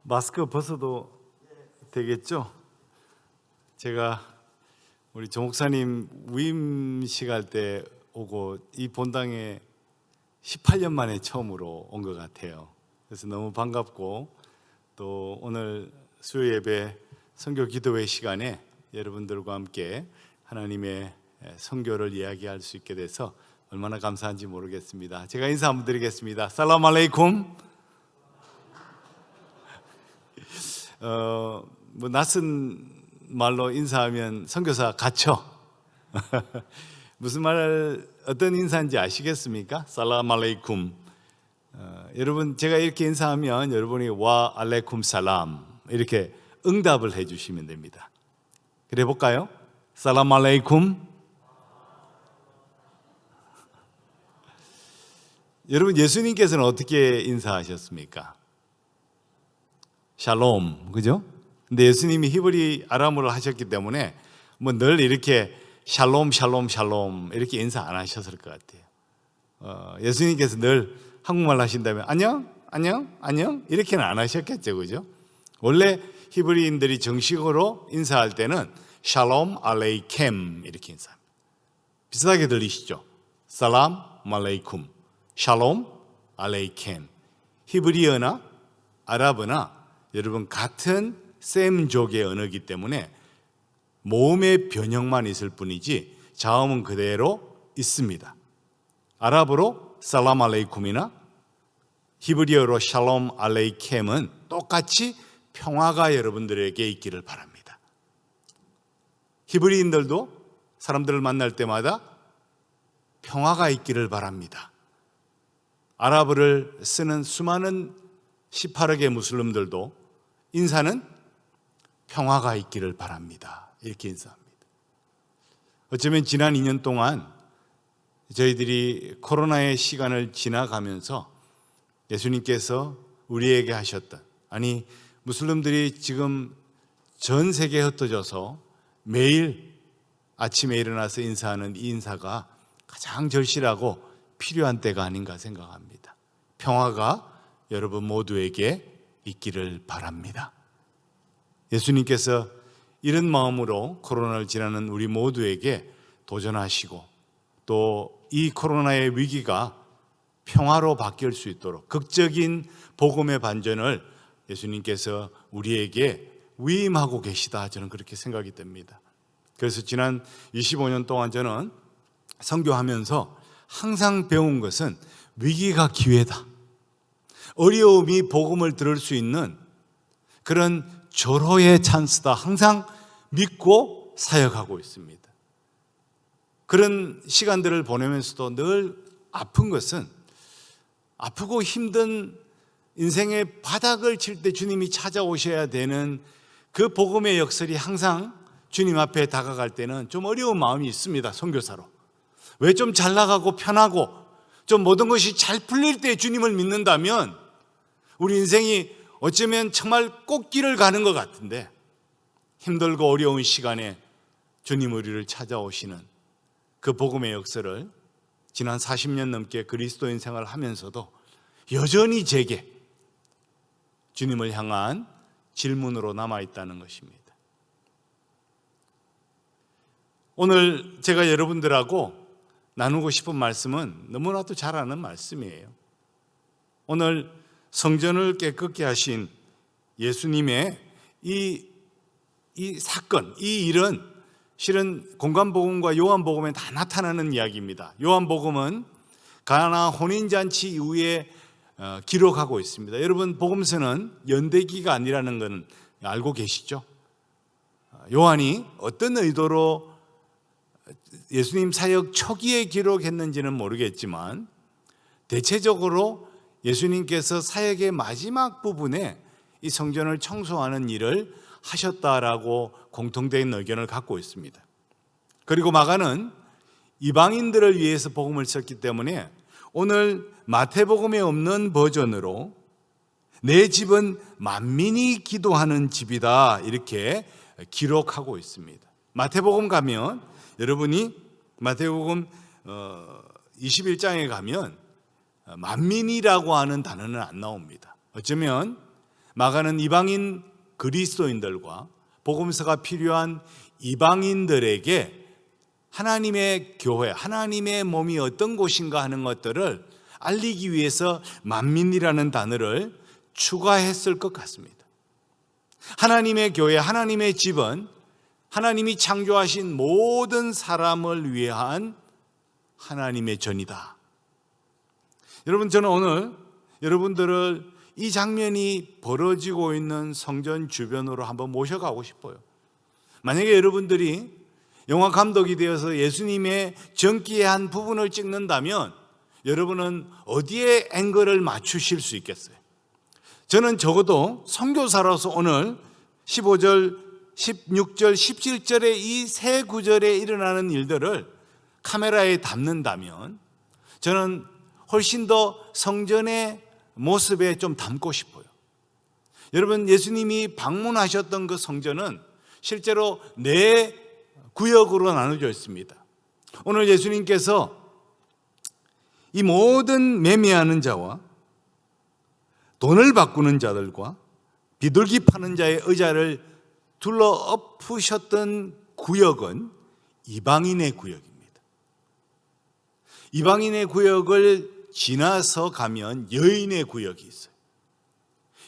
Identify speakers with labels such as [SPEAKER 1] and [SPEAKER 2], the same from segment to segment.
[SPEAKER 1] 마스크 벗어도 되겠죠? 제가 우리 조 목사님 위임식 할 때 오고 이 본당에 18년 만에 처음으로 온 것 같아요. 그래서 너무 반갑고, 또 오늘 수요 예배 선교 기도회 시간에 여러분들과 함께 하나님의 선교를 이야기할 수 있게 돼서 얼마나 감사한지 모르겠습니다. 제가 인사 한번 드리겠습니다. 살람 알레이쿰. 뭐 낯선 말로 인사하면 선교사 갇혀. 무슨 말, 어떤 인사인지 아시겠습니까? 살람 알레이쿰. 여러분, 제가 이렇게 인사하면 여러분이 와 알레이쿰 살람 이렇게 응답을 해주시면 됩니다. 그래 볼까요? 살람 알레이쿰. 여러분, 예수님께서는 어떻게 인사하셨습니까? 샬롬, 그죠? 근데 예수님이 히브리 아람어를 하셨기 때문에 뭐 늘 이렇게 샬롬 샬롬 샬롬 이렇게 인사 안 하셨을 것 같아요. 예수님께서 늘 한국말 하신다면 안녕 안녕 안녕 이렇게는 안 하셨겠죠, 그죠? 원래 히브리인들이 정식으로 인사할 때는 샬롬 알레이켐 이렇게 인사합니다. 비슷하게 들리시죠? 살람 알레이쿰, 샬롬 알레이켐. 히브리어나 아랍어나 여러분 같은 셈족의 언어이기 때문에 모음의 변형만 있을 뿐이지 자음은 그대로 있습니다. 아랍어로 살람 알레이쿰이나 히브리어로 샬롬 알레이켐은 똑같이 평화가 여러분들에게 있기를 바랍니다. 히브리인들도 사람들을 만날 때마다 평화가 있기를 바랍니다. 아랍어를 쓰는 수많은 18억의 무슬림들도 인사는 평화가 있기를 바랍니다. 이렇게 인사합니다. 어쩌면 지난 2년 동안 저희들이 코로나의 시간을 지나가면서 예수님께서 우리에게 하셨던, 아니 무슬림들이 지금 전 세계에 흩어져서 매일 아침에 일어나서 인사하는 이 인사가 가장 절실하고 필요한 때가 아닌가 생각합니다. 평화가 여러분 모두에게 있기를 바랍니다. 예수님께서 이런 마음으로 코로나를 지나는 우리 모두에게 도전하시고, 또 이 코로나의 위기가 평화로 바뀔 수 있도록 극적인 복음의 반전을 예수님께서 우리에게 위임하고 계시다, 저는 그렇게 생각이 됩니다. 그래서 지난 25년 동안 저는 선교하면서 항상 배운 것은 위기가 기회다, 어려움이 복음을 들을 수 있는 그런 절호의 찬스다, 항상 믿고 사역하고 있습니다. 그런 시간들을 보내면서도 늘 아픈 것은, 아프고 힘든 인생의 바닥을 칠 때 주님이 찾아오셔야 되는 그 복음의 역설이 항상 주님 앞에 다가갈 때는 좀 어려운 마음이 있습니다. 선교사로. 왜 좀 잘 나가고 편하고 좀 모든 것이 잘 풀릴 때 주님을 믿는다면 우리 인생이 어쩌면 정말 꽃길을 가는 것 같은데, 힘들고 어려운 시간에 주님 우리를 찾아오시는 그 복음의 역사를 지난 40년 넘게 그리스도인 생활을 하면서도 여전히 제게 주님을 향한 질문으로 남아있다는 것입니다. 오늘 제가 여러분들하고 나누고 싶은 말씀은 너무나도 잘 아는 말씀이에요. 오늘 성전을 깨끗게 하신 예수님의 이 사건, 이 일은 실은 공관복음과 요한복음에 다 나타나는 이야기입니다. 요한복음은 가나 혼인잔치 이후에 기록하고 있습니다. 여러분, 복음서는 연대기가 아니라는 건 알고 계시죠? 요한이 어떤 의도로 예수님 사역 초기에 기록했는지는 모르겠지만 대체적으로 예수님께서 사역의 마지막 부분에 이 성전을 청소하는 일을 하셨다라고 공통된 의견을 갖고 있습니다. 그리고 마가는 이방인들을 위해서 복음을 썼기 때문에 오늘 마태복음에 없는 버전으로 내 집은 만민이 기도하는 집이다, 이렇게 기록하고 있습니다. 마태복음 가면, 여러분이 마태복음 21장에 가면 만민이라고 하는 단어는 안 나옵니다. 어쩌면 마가는 이방인 그리스도인들과 복음서가 필요한 이방인들에게 하나님의 교회, 하나님의 몸이 어떤 곳인가 하는 것들을 알리기 위해서 만민이라는 단어를 추가했을 것 같습니다. 하나님의 교회, 하나님의 집은 하나님이 창조하신 모든 사람을 위한 하나님의 전이다. 여러분, 저는 오늘 여러분들을 이 장면이 벌어지고 있는 성전 주변으로 한번 모셔가고 싶어요. 만약에 여러분들이 영화 감독이 되어서 예수님의 전기의 한 부분을 찍는다면 여러분은 어디에 앵글을 맞추실 수 있겠어요? 저는 적어도 선교사로서 오늘 15절, 16절, 17절의 이 세 구절에 일어나는 일들을 카메라에 담는다면 저는 훨씬 더 성전의 모습에 좀 담고 싶어요. 여러분, 예수님이 방문하셨던 그 성전은 실제로 네 구역으로 나눠져 있습니다. 오늘 예수님께서 이 모든 매매하는 자와 돈을 바꾸는 자들과 비둘기 파는 자의 의자를 둘러 엎으셨던 구역은 이방인의 구역입니다. 이방인의 구역을 지나서 가면 여인의 구역이 있어요.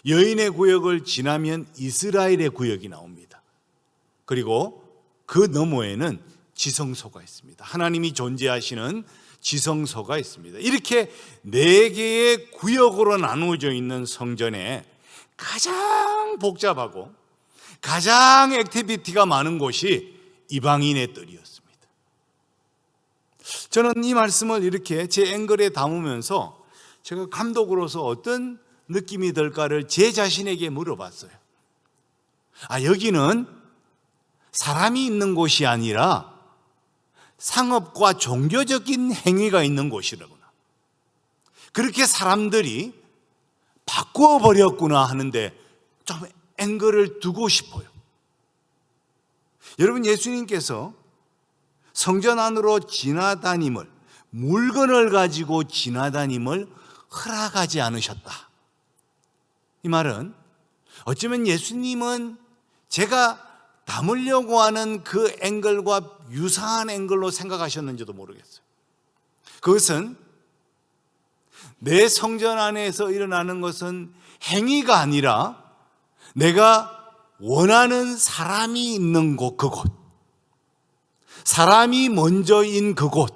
[SPEAKER 1] 여인의 구역을 지나면 이스라엘의 구역이 나옵니다. 그리고 그 너머에는 지성소가 있습니다. 하나님이 존재하시는 지성소가 있습니다. 이렇게 네 개의 구역으로 나누어져 있는 성전에 가장 복잡하고 가장 액티비티가 많은 곳이 이방인의 뜰이었습니다. 저는 이 말씀을 이렇게 제 앵글에 담으면서 제가 감독으로서 어떤 느낌이 들까를 제 자신에게 물어봤어요. 여기는 사람이 있는 곳이 아니라 상업과 종교적인 행위가 있는 곳이라구나. 그렇게 사람들이 바꿔버렸구나 하는데 좀 앵글을 두고 싶어요. 여러분, 예수님께서 성전 안으로 지나다님을, 물건을 가지고 지나다님을 허락하지 않으셨다. 이 말은 어쩌면 예수님은 제가 담으려고 하는 그 앵글과 유사한 앵글로 생각하셨는지도 모르겠어요. 그것은 내 성전 안에서 일어나는 것은 행위가 아니라 내가 원하는 사람이 있는 곳, 그곳, 사람이 먼저인 그곳,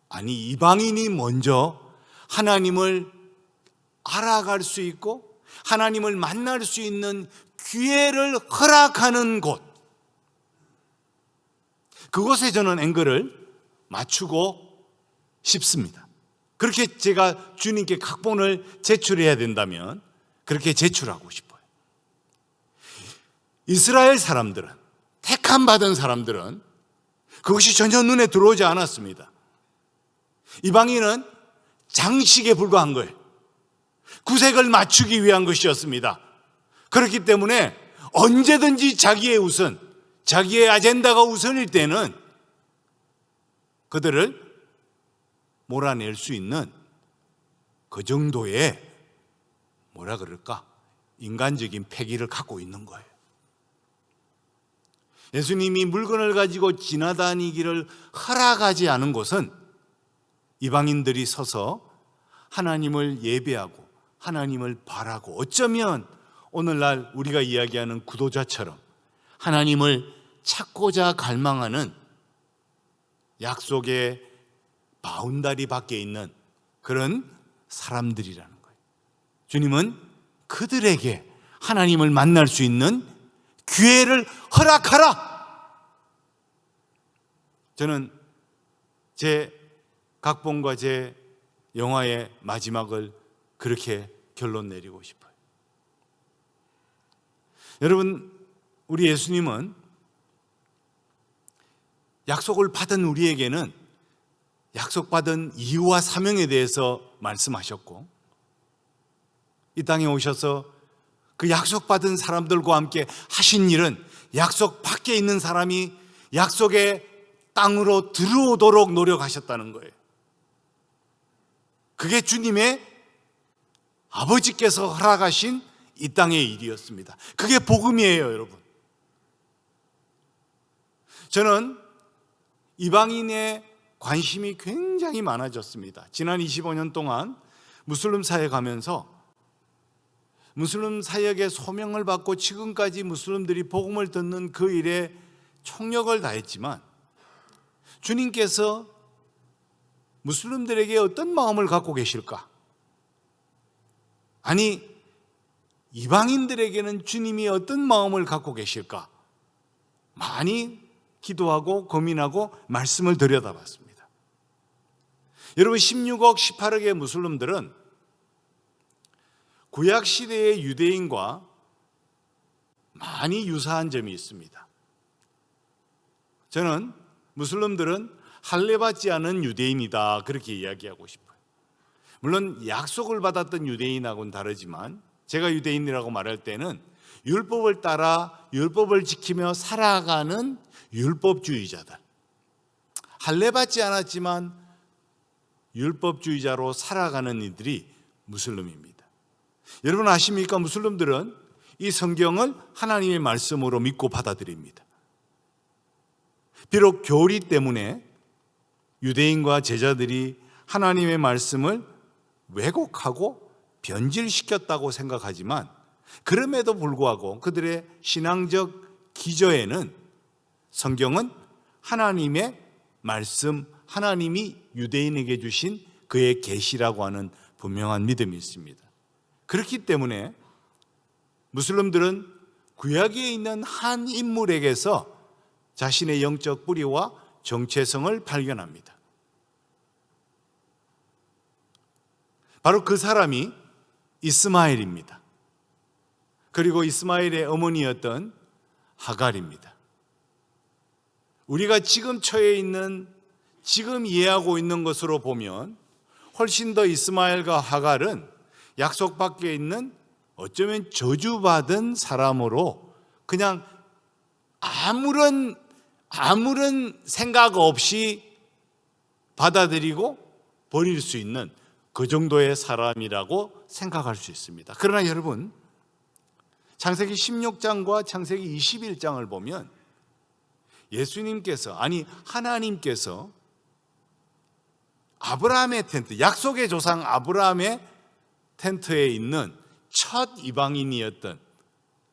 [SPEAKER 1] 아니 이방인이 먼저 하나님을 알아갈 수 있고 하나님을 만날 수 있는 기회를 허락하는 곳, 그곳에 저는 앵글을 맞추고 싶습니다. 그렇게 제가 주님께 각본을 제출해야 된다면 그렇게 제출하고 싶어요. 이스라엘 사람들은, 택함 받은 사람들은 그것이 전혀 눈에 들어오지 않았습니다. 이방인은 장식에 불과한 거예요. 구색을 맞추기 위한 것이었습니다. 그렇기 때문에 언제든지 자기의 우선, 자기의 아젠다가 우선일 때는 그들을 몰아낼 수 있는 그 정도의 뭐라 그럴까? 인간적인 패기를 갖고 있는 거예요. 예수님이 물건을 가지고 지나다니기를 허락하지 않은 곳은 이방인들이 서서 하나님을 예배하고 하나님을 바라고 어쩌면 오늘날 우리가 이야기하는 구도자처럼 하나님을 찾고자 갈망하는 약속의 바운다리 밖에 있는 그런 사람들이라는 거예요. 주님은 그들에게 하나님을 만날 수 있는 기회를 허락하라. 저는 제 각본과 제 영화의 마지막을 그렇게 결론 내리고 싶어요. 여러분, 우리 예수님은 약속을 받은 우리에게는 약속받은 이유와 사명에 대해서 말씀하셨고, 이 땅에 오셔서 그 약속받은 사람들과 함께 하신 일은 약속 밖에 있는 사람이 약속의 땅으로 들어오도록 노력하셨다는 거예요. 그게 주님의 아버지께서 허락하신 이 땅의 일이었습니다. 그게 복음이에요, 여러분. 저는 이방인의 관심이 굉장히 많아졌습니다. 지난 25년 동안 무슬림 사회에 가면서 무슬림 사역의 소명을 받고 지금까지 무슬림들이 복음을 듣는 그 일에 총력을 다했지만 주님께서 무슬림들에게 어떤 마음을 갖고 계실까? 아니, 이방인들에게는 주님이 어떤 마음을 갖고 계실까? 많이 기도하고 고민하고 말씀을 들여다봤습니다. 여러분, 16억, 18억의 무슬림들은 구약시대의 유대인과 많이 유사한 점이 있습니다. 저는 무슬림들은 할례받지 않은 유대인이다, 그렇게 이야기하고 싶어요. 물론 약속을 받았던 유대인하고는 다르지만 제가 유대인이라고 말할 때는 율법을 따라 율법을 지키며 살아가는 율법주의자들, 할례받지 않았지만 율법주의자로 살아가는 이들이 무슬림입니다. 여러분 아십니까? 무슬림들은 이 성경을 하나님의 말씀으로 믿고 받아들입니다. 비록 교리 때문에 유대인과 제자들이 하나님의 말씀을 왜곡하고 변질시켰다고 생각하지만 그럼에도 불구하고 그들의 신앙적 기저에는 성경은 하나님의 말씀, 하나님이 유대인에게 주신 그의 계시라고 하는 분명한 믿음이 있습니다. 그렇기 때문에 무슬림들은 구약에 있는 한 인물에게서 자신의 영적 뿌리와 정체성을 발견합니다. 바로 그 사람이 이스마엘입니다. 그리고 이스마엘의 어머니였던 하갈입니다. 우리가 지금 처해 있는, 지금 이해하고 있는 것으로 보면 훨씬 더 이스마엘과 하갈은 약속 밖에 있는 어쩌면 저주받은 사람으로 그냥 아무런 생각 없이 받아들이고 버릴 수 있는 그 정도의 사람이라고 생각할 수 있습니다. 그러나 여러분, 창세기 16장과 창세기 21장을 보면 예수님께서, 아니 하나님께서 아브라함의 텐트, 약속의 조상 아브라함의 텐트에 있는 첫 이방인이었던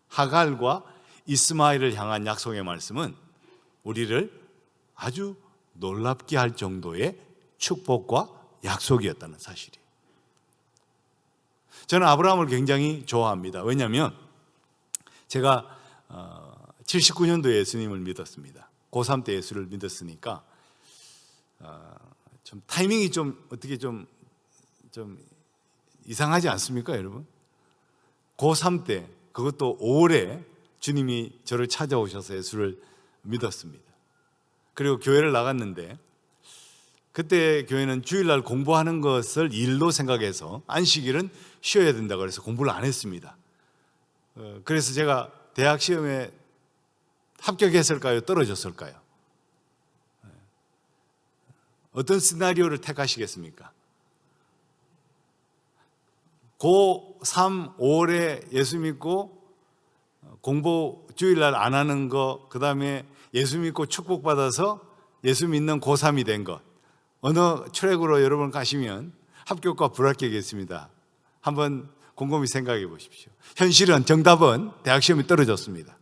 [SPEAKER 1] 하갈과 이스마엘을 향한 약속의 말씀은 우리를 아주 놀랍게 할 정도의 축복과 약속이었다는 사실이에요. 저는 아브라함을 굉장히 좋아합니다. 왜냐하면 제가 79년도에 예수님을 믿었습니다. 고3 때 예수를 믿었으니까 좀 타이밍이 좀 어떻게 좀 이상하지 않습니까, 여러분? 고3 때, 그것도 5월에 주님이 저를 찾아오셔서 예수를 믿었습니다. 그리고 교회를 나갔는데 그때 교회는 주일날 공부하는 것을 일로 생각해서 안식일은 쉬어야 된다고 해서 공부를 안 했습니다. 그래서 제가 대학 시험에 합격했을까요? 떨어졌을까요? 어떤 시나리오를 택하시겠습니까? 고3 5월에 예수 믿고 공부 주일날 안 하는 거, 그 다음에 예수 믿고 축복받아서 예수 믿는 고3이 된 것, 어느 트랙으로 여러분 가시면 합격과 불합격이겠습니다. 한번 곰곰이 생각해 보십시오. 현실은, 정답은 대학 시험이 떨어졌습니다.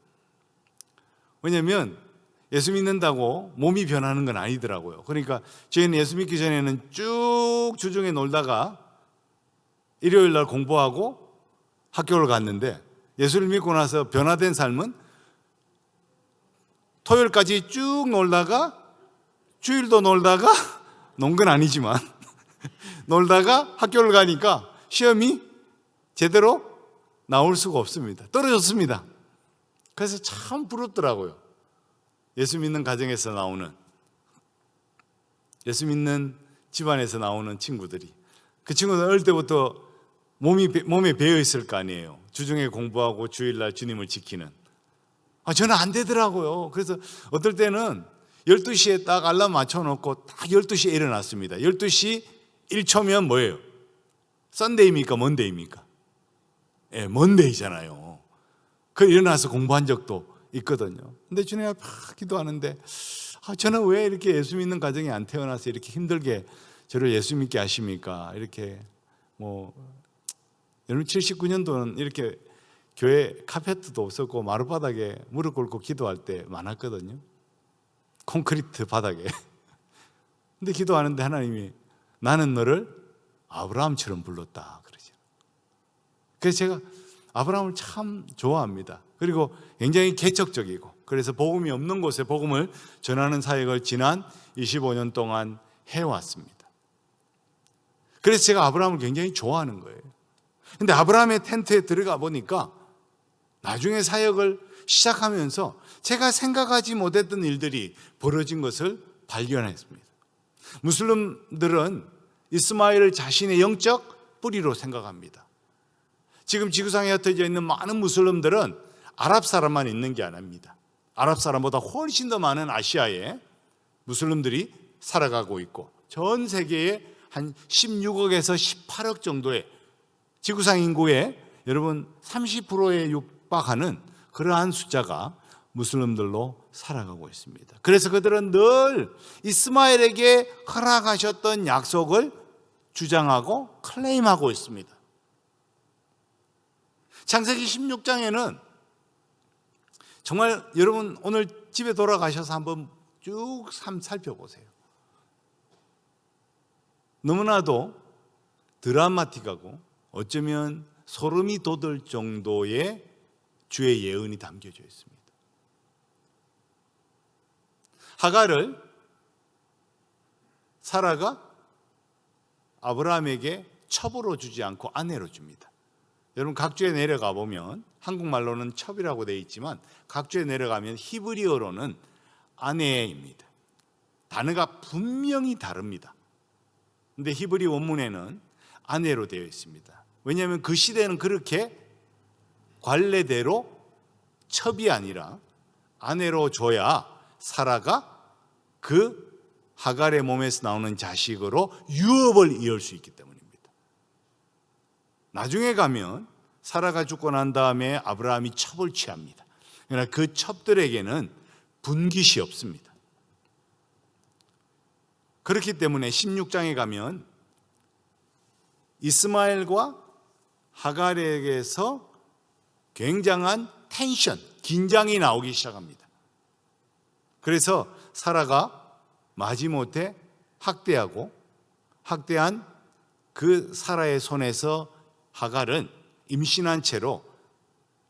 [SPEAKER 1] 왜냐하면 예수 믿는다고 몸이 변하는 건 아니더라고요. 그러니까 저희는 예수 믿기 전에는 쭉 주중에 놀다가 일요일 날 공부하고 학교를 갔는데 예수를 믿고 나서 변화된 삶은 토요일까지 쭉 놀다가 주일도 놀다가 논 건 아니지만 놀다가 학교를 가니까 시험이 제대로 나올 수가 없습니다. 떨어졌습니다. 그래서 참 부럽더라고요. 예수 믿는 가정에서 나오는, 예수 믿는 집안에서 나오는 친구들이, 그 친구들 어릴 때부터 몸에 배어 있을 거 아니에요. 주중에 공부하고 주일날 주님을 지키는. 저는 안 되더라고요. 그래서 어떨 때는 12시에 딱 알람 맞춰놓고 딱 12시에 일어났습니다. 12시 1초면 뭐예요? 썬데이입니까? 먼데이입니까? 먼데이잖아요. 그 일어나서 공부한 적도 있거든요. 근데 주님 앞에 기도하는데 저는 왜 이렇게 예수 믿는 가정에 안 태어나서 이렇게 힘들게 저를 예수 믿게 하십니까? 이렇게 여러분 79년도는 이렇게 교회 카페트도 없었고 마룻바닥에 무릎 꿇고 기도할 때 많았거든요. 콘크리트 바닥에. 근데 기도하는데 하나님이 나는 너를 아브라함처럼 불렀다 그러죠. 그래서 제가 아브라함을 참 좋아합니다. 그리고 굉장히 개척적이고, 그래서 복음이 없는 곳에 복음을 전하는 사역을 지난 25년 동안 해왔습니다. 그래서 제가 아브라함을 굉장히 좋아하는 거예요. 근데 아브라함의 텐트에 들어가 보니까 나중에 사역을 시작하면서 제가 생각하지 못했던 일들이 벌어진 것을 발견했습니다. 무슬림들은 이스마엘을 자신의 영적 뿌리로 생각합니다. 지금 지구상에 흩어져 있는 많은 무슬림들은 아랍 사람만 있는 게 아닙니다. 아랍 사람보다 훨씬 더 많은 아시아에 무슬림들이 살아가고 있고, 전 세계에 한 16억에서 18억 정도의 지구상 인구의 여러분 30%에 육박하는 그러한 숫자가 무슬림들로 살아가고 있습니다. 그래서 그들은 늘 이스마엘에게 허락하셨던 약속을 주장하고 클레임하고 있습니다. 창세기 16장에는 정말 여러분 오늘 집에 돌아가셔서 한번 쭉 살펴보세요. 너무나도 드라마틱하고 어쩌면 소름이 돋을 정도의 주의 예언이 담겨져 있습니다. 하갈을 사라가 아브라함에게 첩으로 주지 않고 아내로 줍니다. 여러분 각주에 내려가 보면 한국말로는 첩이라고 되어 있지만 각주에 내려가면 히브리어로는 아내입니다. 단어가 분명히 다릅니다. 근데 히브리 원문에는 아내로 되어 있습니다. 왜냐하면 그 시대는 그렇게 관례대로 첩이 아니라 아내로 줘야 사라가 그 하갈의 몸에서 나오는 자식으로 유업을 이을 수 있기 때문입니다. 나중에 가면 사라가 죽고 난 다음에 아브라함이 첩을 취합니다. 그러나 그 첩들에게는 분깃이 없습니다. 그렇기 때문에 16장에 가면 이스마엘과 하갈에게서 굉장한 텐션, 긴장이 나오기 시작합니다. 그래서 사라가 마지못해 학대하고 학대한 그 사라의 손에서 하갈은 임신한 채로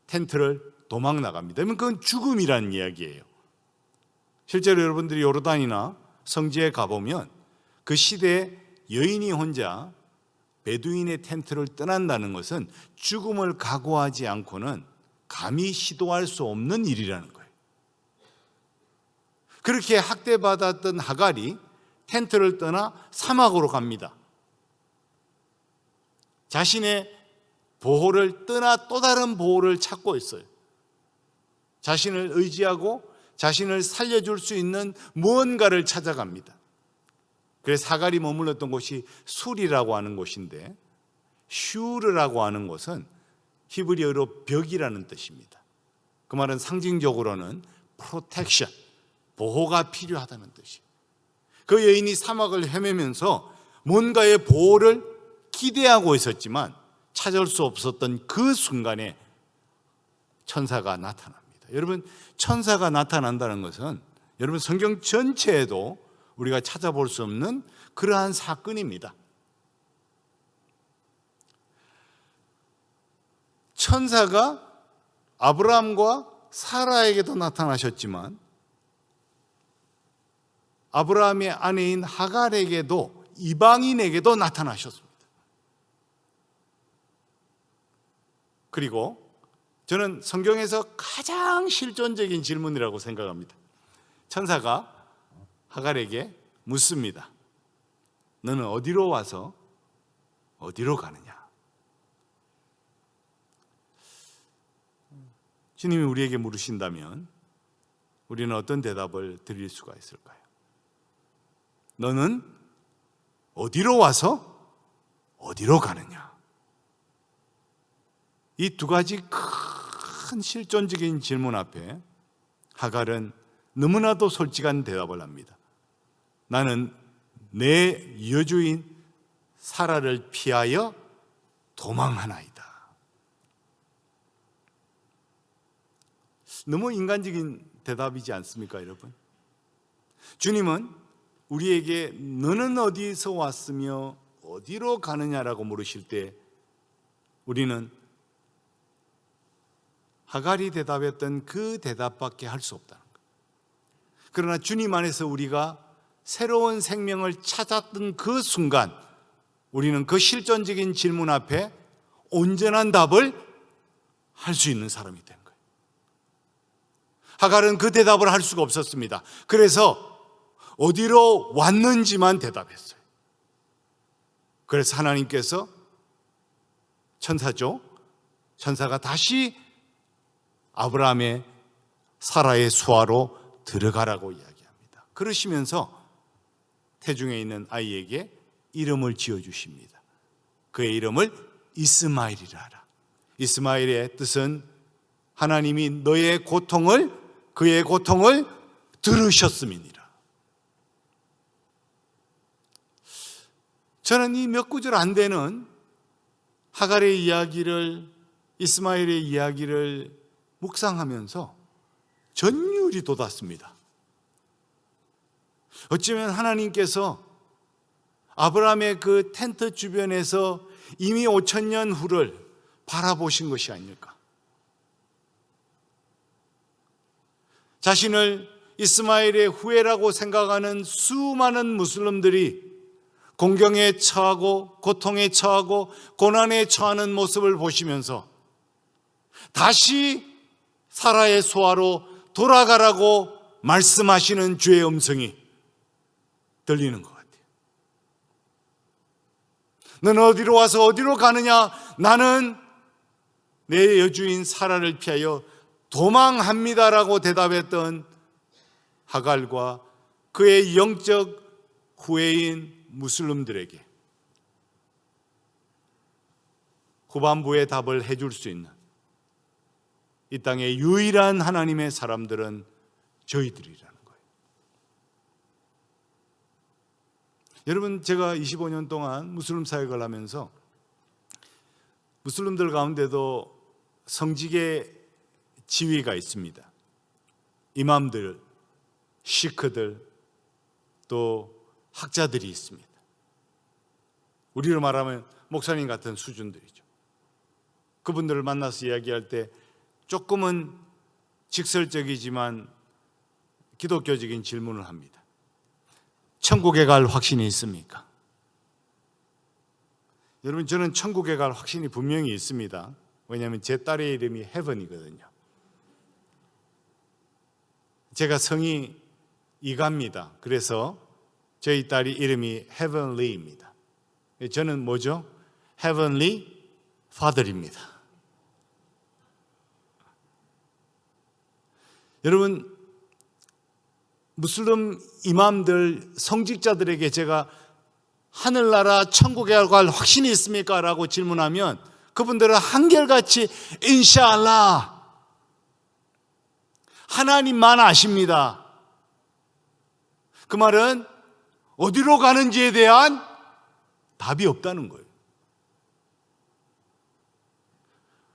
[SPEAKER 1] 텐트를 도망 나갑니다. 그러면 그건 죽음이라는 이야기예요. 실제로 여러분들이 요르단이나 성지에 가보면 그 시대에 여인이 혼자 베두인의 텐트를 떠난다는 것은 죽음을 각오하지 않고는 감히 시도할 수 없는 일이라는 거예요. 그렇게 학대받았던 하갈이 텐트를 떠나 사막으로 갑니다. 자신의 보호를 떠나 또 다른 보호를 찾고 있어요. 자신을 의지하고 자신을 살려줄 수 있는 무언가를 찾아갑니다. 그래서 하갈이 머물렀던 곳이 술이라고 하는 곳인데, 슈르라고 하는 곳은 히브리어로 벽이라는 뜻입니다. 그 말은 상징적으로는 프로텍션, 보호가 필요하다는 뜻이에요. 그 여인이 사막을 헤매면서 뭔가의 보호를 기대하고 있었지만 찾을 수 없었던 그 순간에 천사가 나타납니다. 여러분, 천사가 나타난다는 것은 여러분 성경 전체에도 우리가 찾아볼 수 없는 그러한 사건입니다. 천사가 아브라함과 사라에게도 나타나셨지만 아브라함의 아내인 하갈에게도, 이방인에게도 나타나셨습니다. 그리고 저는 성경에서 가장 실존적인 질문이라고 생각합니다. 천사가 하갈에게 묻습니다. 너는 어디로 와서 어디로 가느냐? 주님이 우리에게 물으신다면 우리는 어떤 대답을 드릴 수가 있을까요? 너는 어디로 와서 어디로 가느냐? 이 두 가지 큰 실존적인 질문 앞에 하갈은 너무나도 솔직한 대답을 합니다. 나는 내 여주인 사라를 피하여 도망하나이다. 너무 인간적인 대답이지 않습니까, 여러분? 주님은 우리에게 너는 어디서 왔으며 어디로 가느냐라고 물으실 때 우리는 하갈이 대답했던 그 대답밖에 할 수 없다는 거예요. 그러나 주님 안에서 우리가 새로운 생명을 찾았던 그 순간 우리는 그 실존적인 질문 앞에 온전한 답을 할 수 있는 사람이 된 거예요. 하갈은 그 대답을 할 수가 없었습니다. 그래서 어디로 왔는지만 대답했어요. 그래서 하나님께서 천사가 다시 아브라함의 사라의 수하로 들어가라고 이야기합니다. 그러시면서 태중에 있는 아이에게 이름을 지어주십니다. 그의 이름을 이스마엘이라 하라. 이스마엘의 뜻은 하나님이 그의 고통을 들으셨음이니라. 저는 이 몇 구절 안 되는 하갈의 이야기를, 이스마엘의 이야기를 묵상하면서 전율이 돋았습니다. 어쩌면 하나님께서 아브라함의 그 텐트 주변에서 이미 5,000년 후를 바라보신 것이 아닐까. 자신을 이스마엘의 후예라고 생각하는 수많은 무슬림들이 공경에 처하고 고통에 처하고 고난에 처하는 모습을 보시면서 다시 사라의 수하로 돌아가라고 말씀하시는 주의 음성이 들리는 것 같아요. 너는 어디로 와서 어디로 가느냐? 나는 내 여주인 사라를 피하여 도망합니다라고 대답했던 하갈과 그의 영적 후예인 무슬림들에게 후반부의 답을 해줄 수 있는 이 땅의 유일한 하나님의 사람들은 저희들이라는 거예요. 여러분, 제가 25년 동안 무슬림 사역을 하면서 무슬림들 가운데도 성직의 지위가 있습니다. 이맘들, 시크들, 또 학자들이 있습니다. 우리로 말하면 목사님 같은 수준들이죠. 그분들을 만나서 이야기할 때 조금은 직설적이지만 기독교적인 질문을 합니다. 천국에 갈 확신이 있습니까? 여러분, 저는 천국에 갈 확신이 분명히 있습니다. 왜냐하면 제 딸의 이름이 헤븐이거든요. 제가 성이 이가입니다. 그래서 저희 딸이 이름이 헤븐리입니다. 저는 뭐죠? 헤븐리 파더입니다. 여러분, 무슬림 이맘들, 성직자들에게 제가 하늘나라 천국에 갈 확신이 있습니까? 라고 질문하면 그분들은 한결같이 인샤알라, 하나님만 아십니다. 그 말은 어디로 가는지에 대한 답이 없다는 거예요.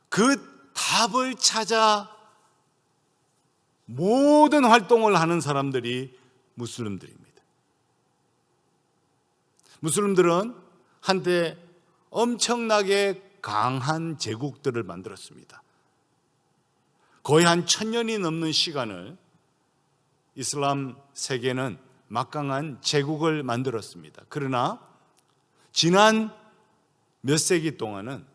[SPEAKER 1] 그 답을 찾아 모든 활동을 하는 사람들이 무슬림들입니다. 무슬림들은 한때 엄청나게 강한 제국들을 만들었습니다. 거의 한 1000년이 넘는 시간을 이슬람 세계는 막강한 제국을 만들었습니다. 그러나 지난 몇 세기 동안은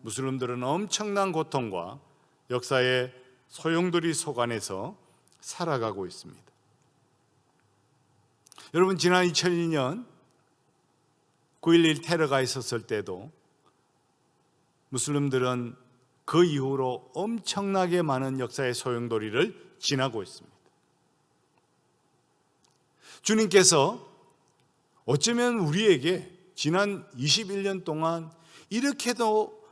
[SPEAKER 1] 무슬림들은 엄청난 고통과 역사의 소용돌이 속안에서 살아가고 있습니다. 여러분, 지난 2002년 9.11 테러가 있었을 때도 무슬림들은 그 이후로 엄청나게 많은 역사의 소용돌이를 지나고 있습니다. 주님께서 어쩌면 우리에게 지난 21년 동안 이렇게도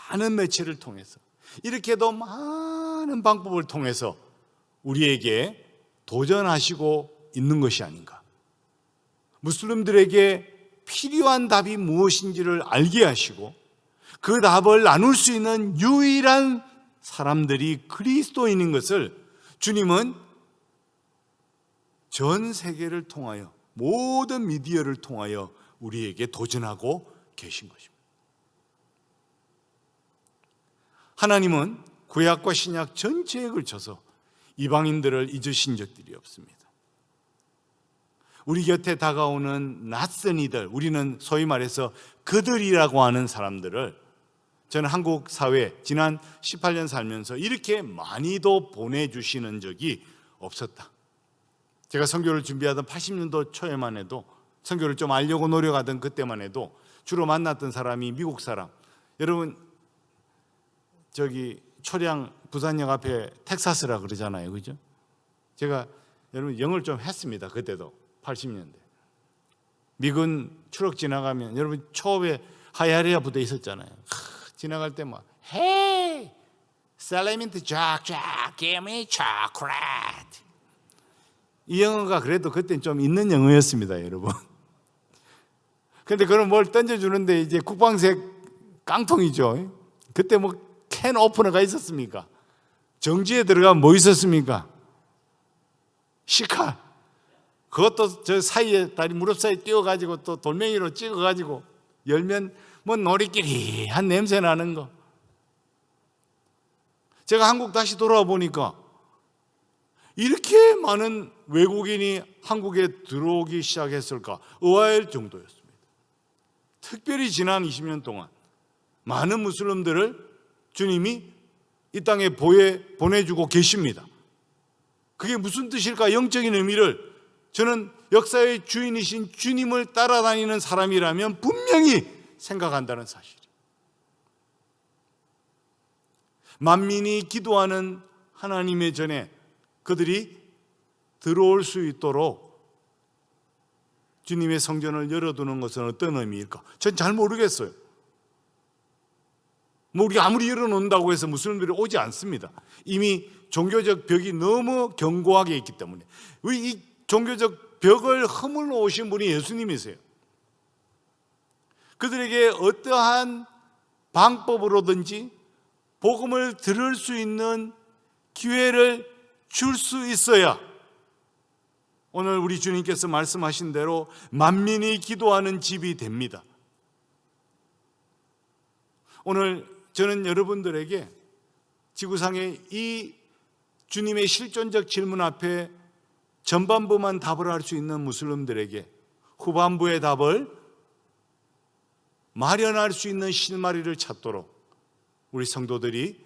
[SPEAKER 1] 많은 매체를 통해서, 이렇게도 많은 방법을 통해서 우리에게 도전하시고 있는 것이 아닌가. 무슬림들에게 필요한 답이 무엇인지를 알게 하시고 그 답을 나눌 수 있는 유일한 사람들이 그리스도인인 것을 주님은 전 세계를 통하여, 모든 미디어를 통하여 우리에게 도전하고 계신 것입니다. 하나님은 구약과 신약 전체에 걸쳐서 이방인들을 잊으신 적들이 없습니다. 우리 곁에 다가오는 낯선 이들, 우리는 소위 말해서 그들이라고 하는 사람들을 저는 한국 사회 지난 18년 살면서 이렇게 많이도 보내주시는 적이 없었다. 제가 선교를 준비하던 80년도 초에만 해도, 선교를 좀 알려고 노력하던 그때만 해도 주로 만났던 사람이 미국 사람. 여러분 저기 초량 부산역 앞에 텍사스라 그러잖아요, 그죠? 제가 여러분 영어를 좀 했습니다. 그때도 80년대 미군 추락 지나가면 여러분 초업에 하야리아 부대 있었잖아요. 지나갈 때 막 Hey, Salamint Jack, give me chocolate. 이 영어가 그래도 그때는 좀 있는 영어였습니다, 여러분. 근데 그럼 뭘 던져주는데 이제 국방색 깡통이죠. 그때 뭐 캔 오프너가 있었습니까? 정지에 들어가면 뭐 있었습니까? 시칼. 그것도 저 사이에, 다리 무릎 사이에 띄워가지고 또 돌멩이로 찍어가지고 열면 뭐 놀이끼리 한 냄새 나는 거. 제가 한국 다시 돌아와 보니까 이렇게 많은 외국인이 한국에 들어오기 시작했을까 의아할 정도였습니다. 특별히 지난 20년 동안 많은 무슬림들을 주님이 이 땅에 보내주고 계십니다. 그게 무슨 뜻일까? 영적인 의미를, 저는 역사의 주인이신 주님을 따라다니는 사람이라면 분명히 생각한다는 사실. 만민이 기도하는 하나님의 전에 그들이 들어올 수 있도록 주님의 성전을 열어두는 것은 어떤 의미일까? 전 잘 모르겠어요. 뭐 우리가 아무리 열어놓는다고 해서 무슬림들이 오지 않습니다. 이미 종교적 벽이 너무 견고하게 있기 때문에. 이 종교적 벽을 허물러 오신 분이 예수님이세요. 그들에게 어떠한 방법으로든지 복음을 들을 수 있는 기회를 줄 수 있어야 오늘 우리 주님께서 말씀하신 대로 만민이 기도하는 집이 됩니다. 오늘 저는 여러분들에게 지구상의 이 주님의 실존적 질문 앞에 전반부만 답을 할 수 있는 무슬림들에게 후반부의 답을 마련할 수 있는 실마리를 찾도록 우리 성도들이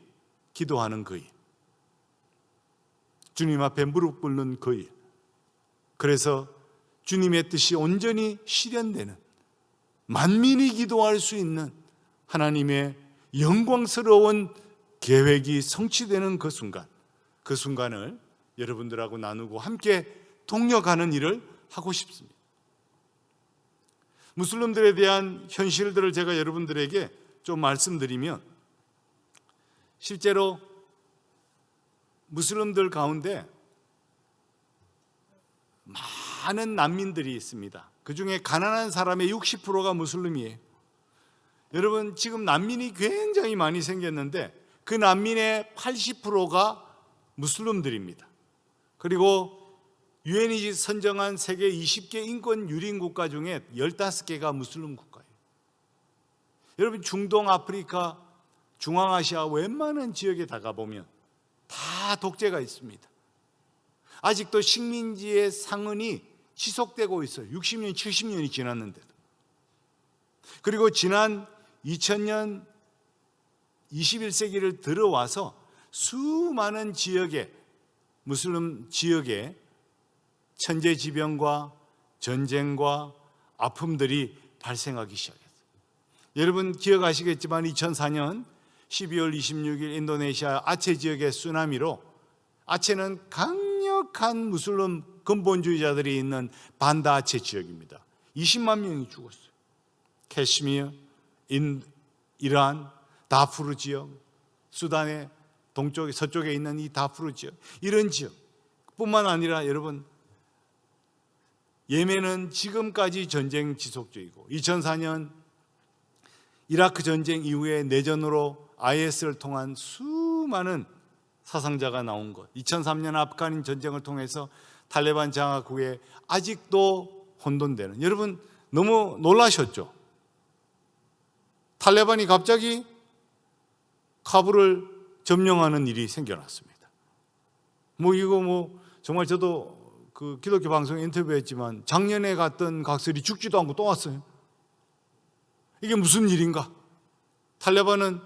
[SPEAKER 1] 기도하는 그 일, 주님 앞에 무릎 꿇는 그 일, 그래서 주님의 뜻이 온전히 실현되는, 만민이 기도할 수 있는 하나님의 영광스러운 계획이 성취되는 그 순간, 그 순간을 여러분들하고 나누고 함께 동력하는 일을 하고 싶습니다. 무슬림들에 대한 현실들을 제가 여러분들에게 좀 말씀드리면, 실제로 무슬림들 가운데 많은 난민들이 있습니다. 그 중에 가난한 사람의 60%가 무슬림이에요. 여러분 지금 난민이 굉장히 많이 생겼는데 그 난민의 80%가 무슬림들입니다. 그리고 유엔이 선정한 세계 20개 인권 유린 국가 중에 15개가 무슬림 국가예요. 여러분 중동, 아프리카, 중앙아시아 웬만한 지역에 다가보면 다 독재가 있습니다. 아직도 식민지의 상흔이 지속되고 있어요. 60년, 70년이 지났는데도. 그리고 지난 2000년 21세기를 들어와서 수많은 지역에, 무슬림 지역에 천재지변과 전쟁과 아픔들이 발생하기 시작했어요. 여러분 기억하시겠지만 2004년 12월 26일 인도네시아 아체 지역의 쓰나미로, 아체는 강력한 무슬림 근본주의자들이 있는 반다 아체 지역입니다. 20만 명이 죽었어요. 캐시미어, 이란, 다푸르 지역, 수단의 동쪽에 서쪽에 있는 이 다푸르 지역, 이런 지역뿐만 아니라 여러분, 예멘은 지금까지 전쟁 지속 중이고 2004년 이라크 전쟁 이후에 내전으로 IS를 통한 수많은 사상자가 나온 것, 2003년 아프간 전쟁을 통해서 탈레반 장악 후에 아직도 혼돈되는, 여러분 너무 놀라셨죠? 탈레반이 갑자기 카불을 점령하는 일이 생겨났습니다. 이거 정말 저도 그 기독교 방송에 인터뷰했지만 작년에 갔던 각설이 죽지도 않고 또 왔어요. 이게 무슨 일인가? 탈레반은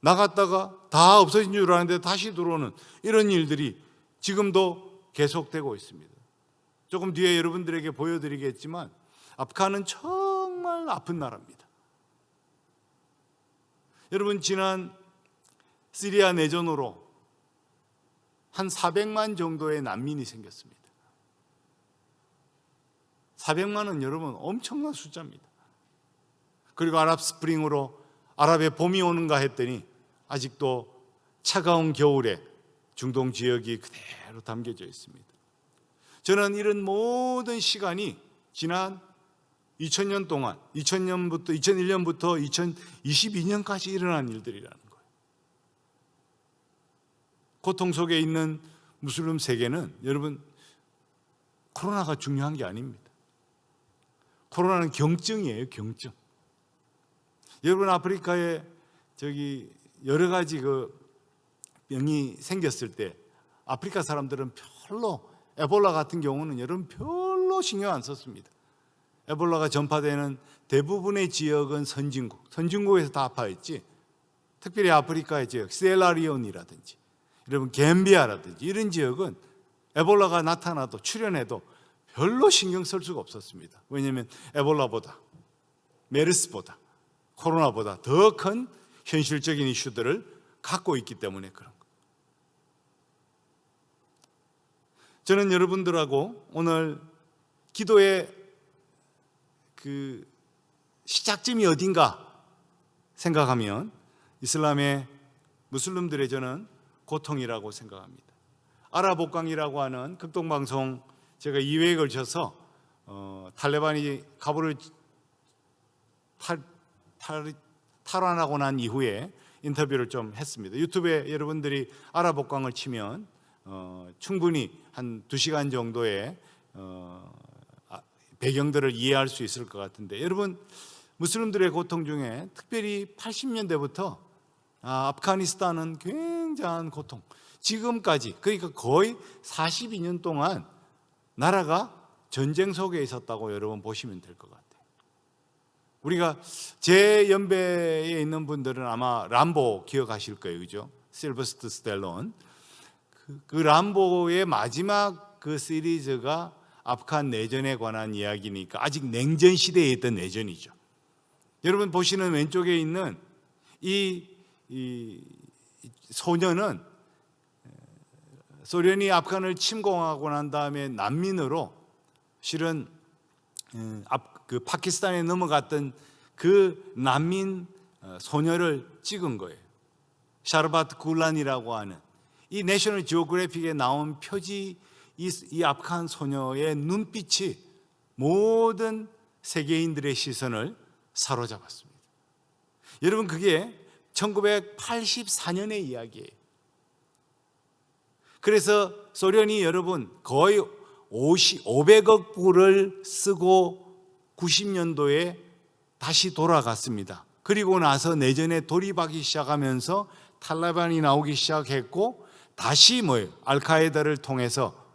[SPEAKER 1] 나갔다가 다 없어진 줄 알았는데 다시 들어오는 이런 일들이 지금도 계속되고 있습니다. 조금 뒤에 여러분들에게 보여드리겠지만 아프간은 정말 아픈 나라입니다. 여러분, 지난 시리아 내전으로 한 400만 정도의 난민이 생겼습니다. 400만은 여러분 엄청난 숫자입니다. 그리고 아랍 스프링으로 아랍의 봄이 오는가 했더니 아직도 차가운 겨울에 중동 지역이 그대로 담겨져 있습니다. 저는 이런 모든 시간이 지난 2000년 동안, 2001년부터 2022년까지 일어난 일들이라는 거예요. 고통 속에 있는 무슬림 세계는 여러분, 코로나가 중요한 게 아닙니다. 코로나는 경증이에요, 경증. 여러분, 아프리카에 여러 가지 병이 생겼을 때 아프리카 사람들은 별로, 에볼라 같은 경우는 여러분 별로 신경 안 썼습니다. 에볼라가 전파되는 대부분의 지역은 선진국에서 다 아파했지, 특별히 아프리카의 지역, 세라리온이라든지 여러분 갬비아라든지 이런 지역은 에볼라가 나타나도 출현해도 별로 신경 쓸 수가 없었습니다. 왜냐하면 에볼라보다, 메르스보다, 코로나보다 더 큰 현실적인 이슈들을 갖고 있기 때문에 그런 거예요. 저는 여러분들하고 오늘 기도의 그 시작점이 어딘가 생각하면 이슬람의 무슬림들의 저는 고통이라고 생각합니다. 아랍옥강이라고 하는 극동방송 제가 2회에 걸쳐서 탈레반이 카불을 탈환하고 난 이후에 인터뷰를 좀 했습니다. 유튜브에 여러분들이 아랍옥강을 치면 충분히 한 2시간 정도의 배경들을 이해할 수 있을 것 같은데, 여러분, 무슬림들의 고통 중에 특별히 80년대부터 아프가니스탄은 굉장한 고통, 지금까지, 그러니까 거의 42년 동안 나라가 전쟁 속에 있었다고 여러분 보시면 될 것 같아요. 우리가 제 연배에 있는 분들은 아마 람보 기억하실 거예요, 그죠? 실버스터 스텔론. 그 람보의 마지막 그 시리즈가 아프간 내전에 관한 이야기니까 아직 냉전 시대에 있던 내전이죠. 여러분 보시는 왼쪽에 있는 이 소녀는 소련이 아프간을 침공하고 난 다음에 난민으로 실은 그 파키스탄에 넘어갔던 그 난민 소녀를 찍은 거예요. 샤르바트 굴란이라고 하는 이 내셔널 지오그래픽에 나온 표지, 이 아프간 소녀의 눈빛이 모든 세계인들의 시선을 사로잡았습니다. 여러분, 그게 1984년의 이야기예요. 그래서 소련이 여러분 거의 500억 불을 쓰고 90년도에 다시 돌아갔습니다. 그리고 나서 내전에 돌입하기 시작하면서 탈레반이 나오기 시작했고, 다시 알카에다를 통해서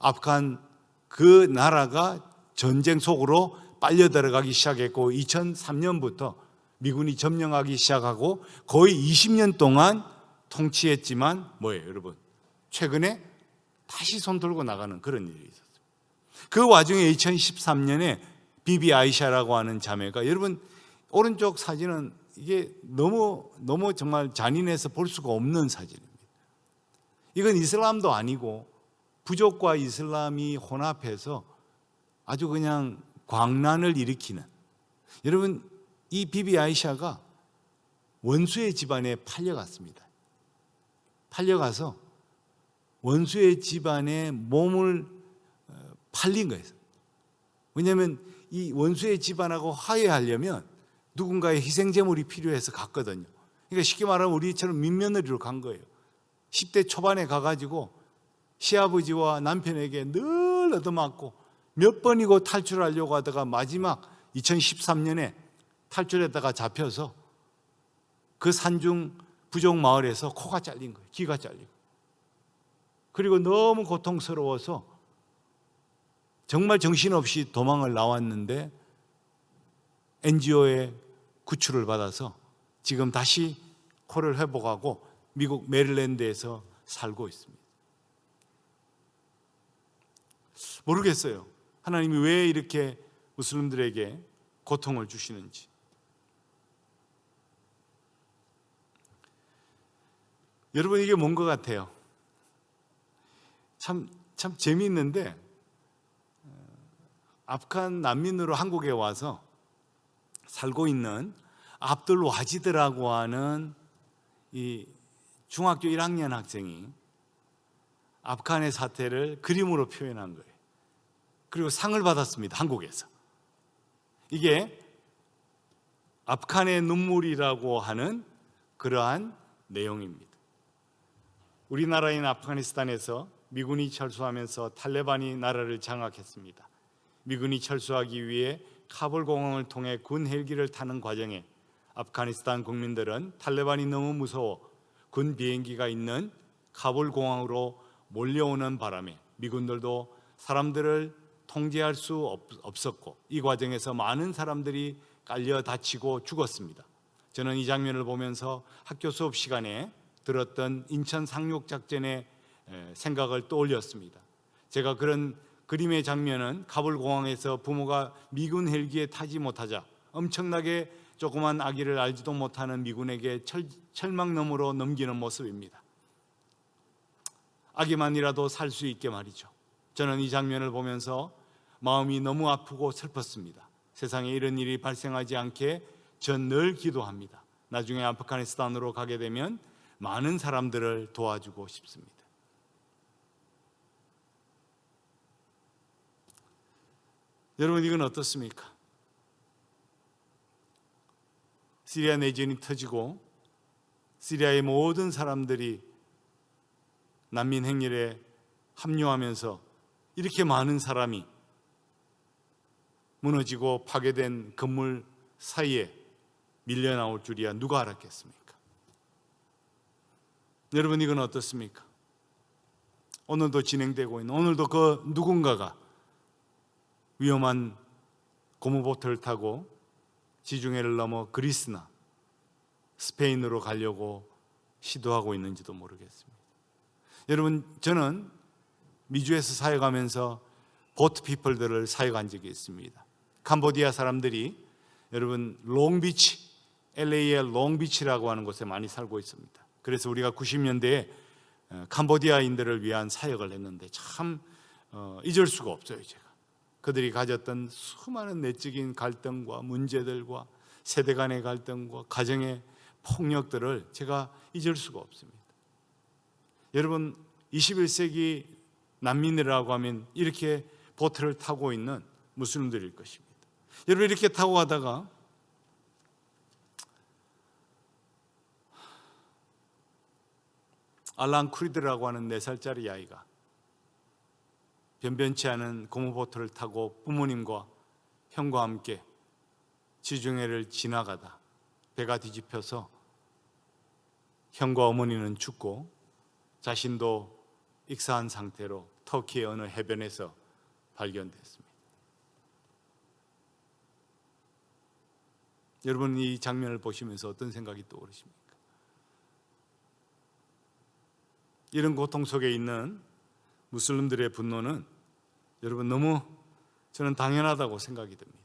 [SPEAKER 1] 아프간 그 나라가 전쟁 속으로 빨려 들어가기 시작했고, 2003년부터 미군이 점령하기 시작하고 거의 20년 동안 통치했지만 여러분, 최근에 다시 손 들고 나가는 그런 일이 있었어요. 그 와중에 2013년에 비비 아이샤라고 하는 자매가, 여러분 오른쪽 사진은 이게 너무 정말 잔인해서 볼 수가 없는 사진입니다. 이건 이슬람도 아니고 부족과 이슬람이 혼합해서 아주 그냥 광란을 일으키는, 여러분 이 비비 아이샤가 원수의 집안에 팔려갔습니다. 팔려가서 원수의 집안에 몸을 팔린 거예요. 왜냐하면 이 원수의 집안하고 화해하려면 누군가의 희생제물이 필요해서 갔거든요. 그러니까 쉽게 말하면 우리처럼 민며느리로 간 거예요. 10대 초반에 가가지고 시아버지와 남편에게 늘 얻어맞고 몇 번이고 탈출하려고 하다가 마지막 2013년에 탈출했다가 잡혀서 그 산중 부족 마을에서 코가 잘린 거예요. 귀가 잘리고. 그리고 너무 고통스러워서 정말 정신없이 도망을 나왔는데 NGO의 구출을 받아서 지금 다시 코를 회복하고 미국 메릴랜드에서 살고 있습니다. 모르겠어요. 하나님이 왜 이렇게 무슬림들에게 고통을 주시는지. 여러분, 이게 뭔 것 같아요? 참 재미있는데, 아프간 난민으로 한국에 와서 살고 있는 압둘 와지드라고 하는 이 중학교 1학년 학생이 아프간의 사태를 그림으로 표현한 거예요. 그리고 상을 받았습니다. 한국에서. 이게 아프간의 눈물이라고 하는 그러한 내용입니다. 우리나라인 아프가니스탄에서 미군이 철수하면서 탈레반이 나라를 장악했습니다. 미군이 철수하기 위해 카불 공항을 통해 군 헬기를 타는 과정에 아프가니스탄 국민들은 탈레반이 너무 무서워 군 비행기가 있는 카불 공항으로 몰려오는 바람에 미군들도 사람들을 통제할 수 없었고 이 과정에서 많은 사람들이 깔려 다치고 죽었습니다. 저는 이 장면을 보면서 학교 수업 시간에 들었던 인천 상륙작전의 생각을 떠올렸습니다. 제가 그런 그림의 장면은 카불 공항에서 부모가 미군 헬기에 타지 못하자 엄청나게 조그만 아기를 알지도 못하는 미군에게 철망너머로 넘기는 모습입니다. 아기만이라도 살 수 있게 말이죠. 저는 이 장면을 보면서 마음이 너무 아프고 슬펐습니다. 세상에 이런 일이 발생하지 않게 전 늘 기도합니다. 나중에 아프가니스탄으로 가게 되면 많은 사람들을 도와주고 싶습니다. 여러분, 이건 어떻습니까? 시리아 내전이 터지고 시리아의 모든 사람들이 난민 행렬에 합류하면서 이렇게 많은 사람이 무너지고 파괴된 건물 사이에 밀려나올 줄이야 누가 알았겠습니까? 여러분, 이건 어떻습니까? 오늘도 진행되고 있는, 오늘도 그 누군가가 위험한 고무보트를 타고 지중해를 넘어 그리스나 스페인으로 가려고 시도하고 있는지도 모르겠습니다. 여러분, 저는 미주에서 사역하면서 보트 피플들을 사역한 적이 있습니다. 캄보디아 사람들이 여러분 롱비치, LA의 롱비치라고 하는 곳에 많이 살고 있습니다. 그래서 우리가 90년대에 캄보디아인들을 위한 사역을 했는데 참 잊을 수가 없어요. 제가 그들이 가졌던 수많은 내적인 갈등과 문제들과 세대 간의 갈등과 가정의 폭력들을 제가 잊을 수가 없습니다. 여러분, 21세기 난민이라고 하면 이렇게 보트를 타고 있는 무슬림들일 것입니다. 여러분, 이렇게 타고 가다가 알란 쿠리드라고 하는 4살짜리 아이가 변변치 않은 고무보트를 타고 부모님과 형과 함께 지중해를 지나가다 배가 뒤집혀서 형과 어머니는 죽고 자신도 익사한 상태로 터키의 어느 해변에서 발견됐습니다. 여러분, 이 장면을 보시면서 어떤 생각이 떠오르십니까? 이런 고통 속에 있는 무슬림들의 분노는 여러분 너무 저는 당연하다고 생각이 듭니다.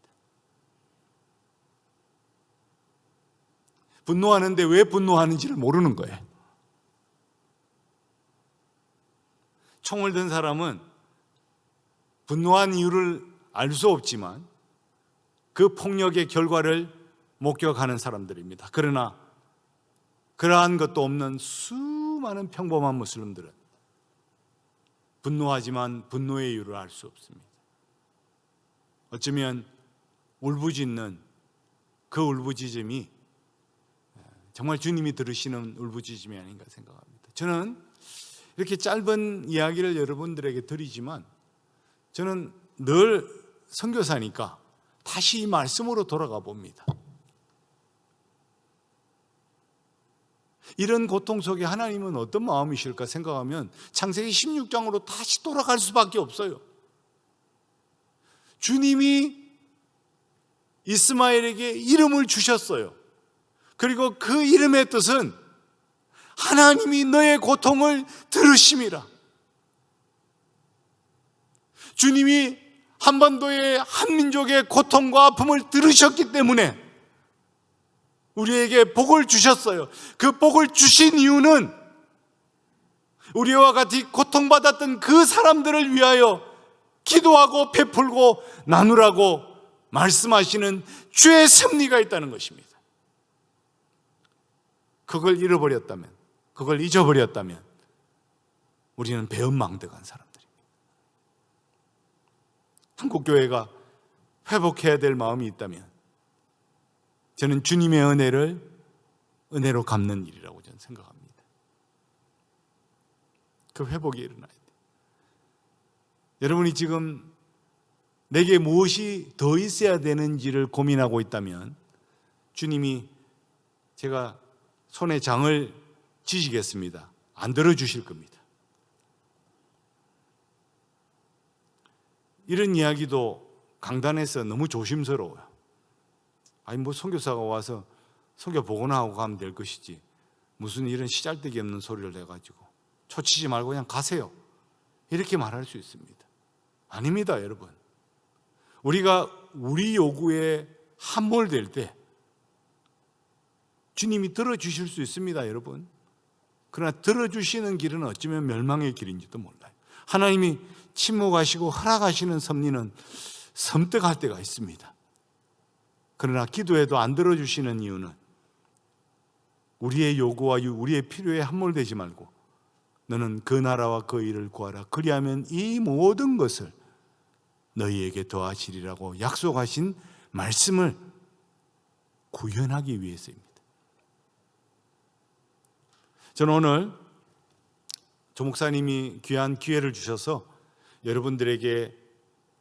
[SPEAKER 1] 분노하는데 왜 분노하는지를 모르는 거예요. 총을 든 사람은 분노한 이유를 알 수 없지만 그 폭력의 결과를 목격하는 사람들입니다. 그러나 그러한 것도 없는 수많은 평범한 무슬림들은 분노하지만 분노의 이유를 알 수 없습니다. 어쩌면 울부짖는 그 울부짖음이 정말 주님이 들으시는 울부짖음이 아닌가 생각합니다. 저는 이렇게 짧은 이야기를 여러분들에게 드리지만 저는 늘 선교사니까 다시 이 말씀으로 돌아가 봅니다. 이런 고통 속에 하나님은 어떤 마음이실까 생각하면 창세기 16장으로 다시 돌아갈 수밖에 없어요. 주님이 이스마엘에게 이름을 주셨어요. 그리고 그 이름의 뜻은 하나님이 너의 고통을 들으심이라. 주님이 한반도의 한민족의 고통과 아픔을 들으셨기 때문에 우리에게 복을 주셨어요. 그 복을 주신 이유는 우리와 같이 고통받았던 그 사람들을 위하여 기도하고 베풀고 나누라고 말씀하시는 주의 섭리가 있다는 것입니다. 그걸 잃어버렸다면, 그걸 잊어버렸다면 우리는 배은망덕한 사람들입니다. 한국교회가 회복해야 될 마음이 있다면 저는 주님의 은혜로 갚는 일이라고 저는 생각합니다. 그 회복이 일어나야 돼요. 여러분이 지금 내게 무엇이 더 있어야 되는지를 고민하고 있다면 주님이 제가 손에 장을 지시겠습니다. 안 들어주실 겁니다. 이런 이야기도 강단에서 너무 조심스러워요. 아니 뭐 선교사가 와서 선교 보고나 하고 가면 될 것이지 무슨 이런 시잘데기 없는 소리를 내가지고 초치지 말고 그냥 가세요 이렇게 말할 수 있습니다. 아닙니다. 여러분, 우리가 우리 요구에 함몰될 때 주님이 들어주실 수 있습니다. 여러분, 그러나 들어주시는 길은 어쩌면 멸망의 길인지도 몰라요. 하나님이 침묵하시고 허락하시는 섭리는 섬뜩할 때가 있습니다. 그러나 기도해도 안 들어주시는 이유는 우리의 요구와 우리의 필요에 함몰되지 말고 너는 그 나라와 그 일을 구하라. 그리하면 이 모든 것을 너희에게 더하시리라고 약속하신 말씀을 구현하기 위해서입니다. 저는 오늘 조 목사님이 귀한 기회를 주셔서 여러분들에게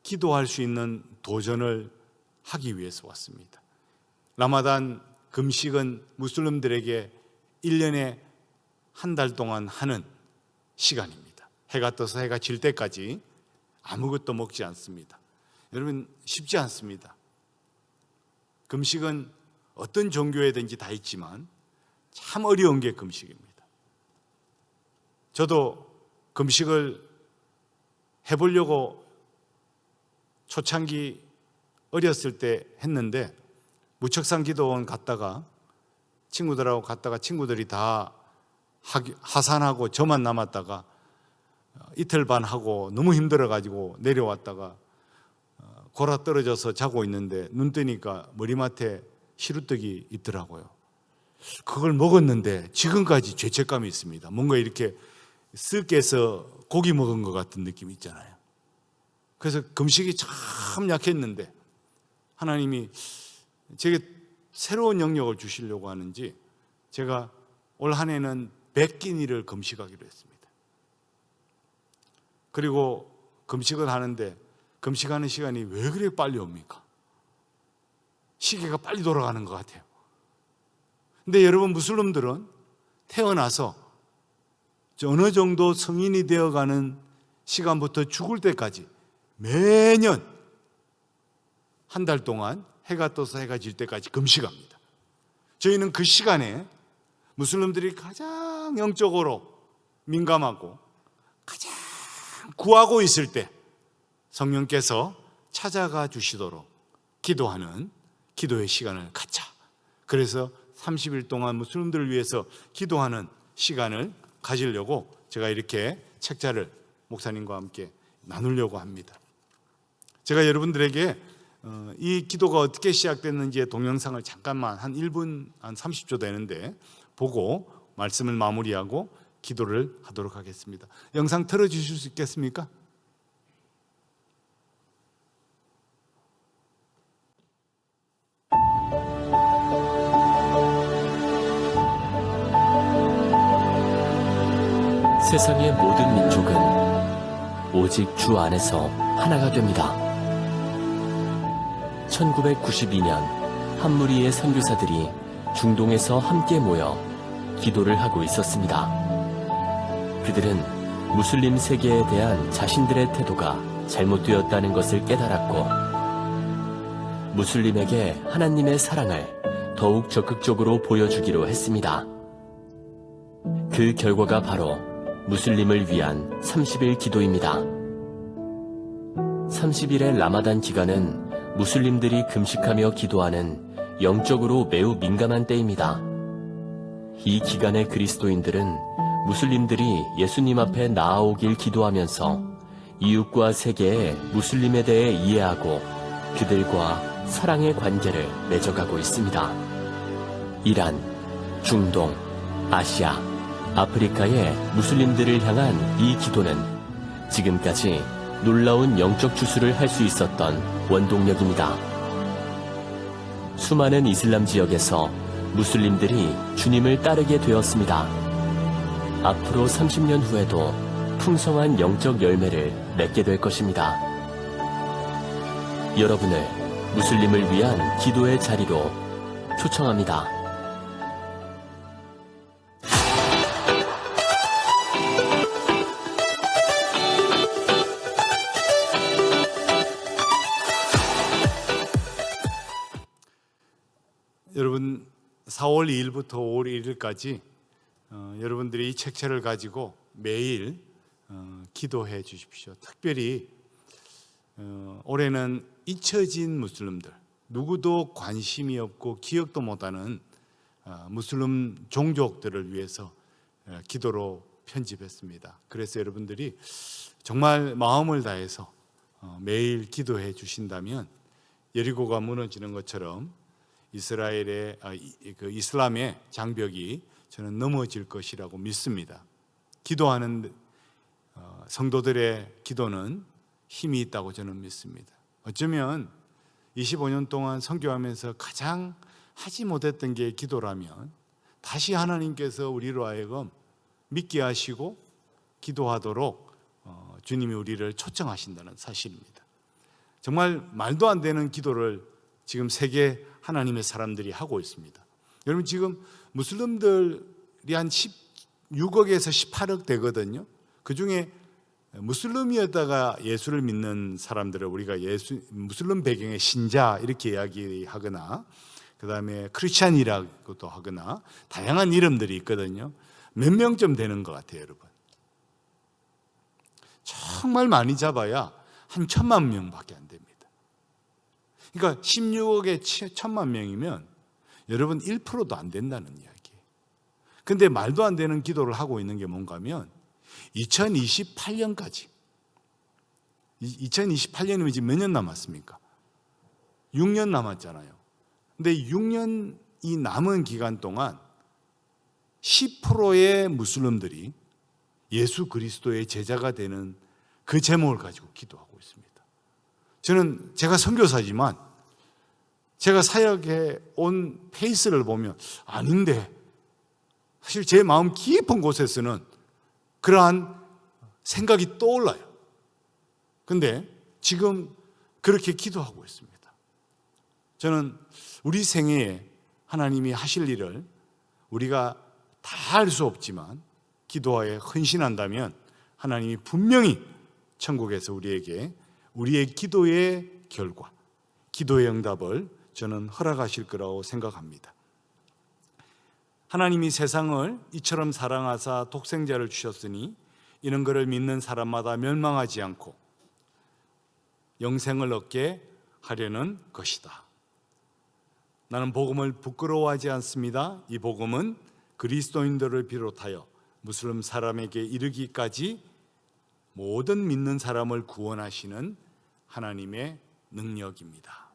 [SPEAKER 1] 기도할 수 있는 도전을 하기 위해서 왔습니다. 라마단 금식은 무슬림들에게 1년에 한 달 동안 하는 시간입니다. 해가 떠서 해가 질 때까지 아무것도 먹지 않습니다. 여러분, 쉽지 않습니다. 금식은 어떤 종교에든지 다 있지만 참 어려운 게 금식입니다. 저도 금식을 해보려고 초창기 어렸을 때 했는데 무척산 기도원 갔다가 친구들하고 갔다가 친구들이 다 하산하고 저만 남았다가 이틀 반 하고 너무 힘들어가지고 내려왔다가 골아 떨어져서 자고 있는데 눈 뜨니까 머리맡에 시루떡이 있더라고요. 그걸 먹었는데 지금까지 죄책감이 있습니다. 뭔가 이렇게 쓱 깨서 고기 먹은 것 같은 느낌이 있잖아요. 그래서 금식이 참 약했는데 하나님이 제게 새로운 영역을 주시려고 하는지 제가 올 한 해는 100끼니를 금식하기로 했습니다. 그리고 금식을 하는데 금식하는 시간이 왜 그렇게 빨리 옵니까? 시계가 빨리 돌아가는 것 같아요. 근데 여러분, 무슬림들은 태어나서 어느 정도 성인이 되어가는 시간부터 죽을 때까지 매년 한 달 동안 해가 떠서 해가 질 때까지 금식합니다. 저희는 그 시간에 무슬림들이 가장 영적으로 민감하고 가장 구하고 있을 때 성령께서 찾아가 주시도록 기도하는 기도의 시간을 갖자. 그래서 30일 동안 무슬림들을 위해서 기도하는 시간을 가지려고 제가 이렇게 책자를 목사님과 함께 나누려고 합니다. 제가 여러분들에게 이 기도가 어떻게 시작됐는지의 동영상을 잠깐만 한 1분 한 30초 되는데 보고 말씀을 마무리하고 기도를 하도록 하겠습니다. 영상 틀어주실 수 있겠습니까?
[SPEAKER 2] 세상의 모든 민족은 오직 주 안에서 하나가 됩니다. 1992년 한 무리의 선교사들이 중동에서 함께 모여 기도를 하고 있었습니다. 그들은 무슬림 세계에 대한 자신들의 태도가 잘못되었다는 것을 깨달았고, 무슬림에게 하나님의 사랑을 더욱 적극적으로 보여주기로 했습니다. 그 결과가 바로 무슬림을 위한 30일 기도입니다. 30일의 라마단 기간은 무슬림들이 금식하며 기도하는 영적으로 매우 민감한 때입니다. 이 기간에 그리스도인들은 무슬림들이 예수님 앞에 나아오길 기도하면서 이웃과 세계의 무슬림에 대해 이해하고 그들과 사랑의 관계를 맺어가고 있습니다. 이란, 중동, 아시아, 아프리카의 무슬림들을 향한 이 기도는 지금까지 놀라운 영적 주수를 할 수 있었던 원동력입니다. 수많은 이슬람 지역에서 무슬림들이 주님을 따르게 되었습니다. 앞으로 30년 후에도 풍성한 영적 열매를 맺게 될 것입니다. 여러분을 무슬림을 위한 기도의 자리로 초청합니다.
[SPEAKER 1] 여러분 4월 2일부터 5월 1일까지 여러분들이 이 책체를 가지고 매일 기도해 주십시오. 특별히 올해는 잊혀진 무슬림들, 누구도 관심이 없고 기억도 못하는 무슬림 종족들을 위해서 기도로 편집했습니다. 그래서 여러분들이 정말 마음을 다해서 매일 기도해 주신다면 여리고가 무너지는 것처럼 이스라엘의 이슬람의 장벽이 저는 넘어질 것이라고 믿습니다. 기도하는 성도들의 기도는 힘이 있다고 저는 믿습니다. 어쩌면 25년 동안 선교하면서 가장 하지 못했던 게 기도라면 다시 하나님께서 우리로 하여금 믿게 하시고 기도하도록 주님이 우리를 초청하신다는 사실입니다. 정말 말도 안 되는 기도를 지금 세계 하나님의 사람들이 하고 있습니다. 여러분 지금 무슬림들이 한 16억에서 18억 되거든요. 그 중에 무슬림이었다가 예수를 믿는 사람들을 우리가 무슬림 배경의 신자 이렇게 이야기하거나 그 다음에 크리스찬이라고도 하거나 다양한 이름들이 있거든요. 몇 명쯤 되는 것 같아요, 여러분. 정말 많이 잡아야 한 1,000만 명밖에 안 됩니다. 그러니까 16억에 1,000만 명이면 여러분 1%도 안 된다는 이야기예요. 근데 말도 안 되는 기도를 하고 있는 게 뭔가 하면 2028년까지 2028년이면 지금 몇 년 남았습니까? 6년 남았잖아요. 근데 6년이 남은 기간 동안 10%의 무슬림들이 예수 그리스도의 제자가 되는 그 제목을 가지고 기도하고 있습니다. 저는 제가 선교사지만 제가 사역에 온 페이스를 보면 아닌데 사실 제 마음 깊은 곳에서는 그러한 생각이 떠올라요. 근데 지금 그렇게 기도하고 있습니다. 저는 우리 생애에 하나님이 하실 일을 우리가 다 할 수 없지만 기도하에 헌신한다면 하나님이 분명히 천국에서 우리에게 우리의 기도의 결과, 기도의 응답을 저는 허락하실 거라고 생각합니다. 하나님이 세상을 이처럼 사랑하사 독생자를 주셨으니 이런 것을 믿는 사람마다 멸망하지 않고 영생을 얻게 하려는 것이다. 나는 복음을 부끄러워하지 않습니다. 이 복음은 그리스도인들을 비롯하여 무슬림 사람에게 이르기까지 모든 믿는 사람을 구원하시는 하나님의 능력입니다.